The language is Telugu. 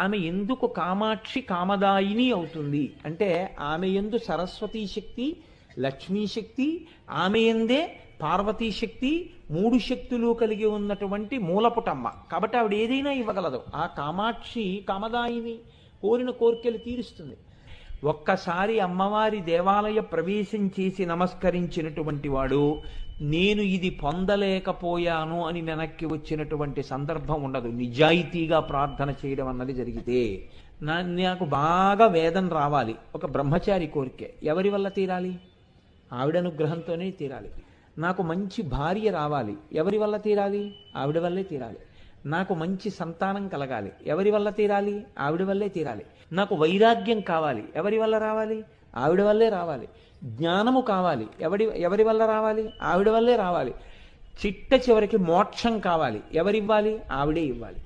ఆమె ఎందుకు కామాక్షి కామదాయిని అవుతుంది అంటే ఆమె యందు సరస్వతీ శక్తి, లక్ష్మీ శక్తి, ఆమె యందే పార్వతీ శక్తి, మూడు శక్తులు కలిగి ఉన్నటువంటి మూలపుటమ్మ. కాబట్టి ఆవిడ ఏదైనా ఇవ్వగలదు. ఆ కామాక్షి కామదాయిని, కోరిన కోరికలు తీరుస్తుంది. ఒక్కసారి అమ్మవారి దేవాలయ ప్రవేశం చేసి నమస్కరించినటువంటి వాడు నేను ఇది పొందలేకపోయాను అని వెనక్కి వచ్చినటువంటి సందర్భం ఉండదు. నిజాయితీగా ప్రార్థన చేయడం అన్నది జరిగితే నాకు బాగా వేదన రావాలి, ఒక బ్రహ్మచారి కోరికే, ఎవరి వల్ల తీరాలి? ఆవిడ అనుగ్రహంతోనే తీరాలి. నాకు మంచి భార్య రావాలి, ఎవరి వల్ల తీరాలి? ఆవిడ వల్లే తీరాలి. నాకు మంచి సంతానం కలగాలి, ఎవరి వల్ల తీరాలి? ఆవిడ వల్లే తీరాలి. నాకు వైరాగ్యం కావాలి, ఎవరి వల్ల రావాలి? ఆవిడ వల్లే రావాలి. జ్ఞానము కావాలి, ఎవరి వల్ల రావాలి? ఆవిడ వల్లే రావాలి. చిట్ట చివరికి మోక్షం కావాలి, ఎవరివ్వాలి? ఆవిడే ఇవ్వాలి.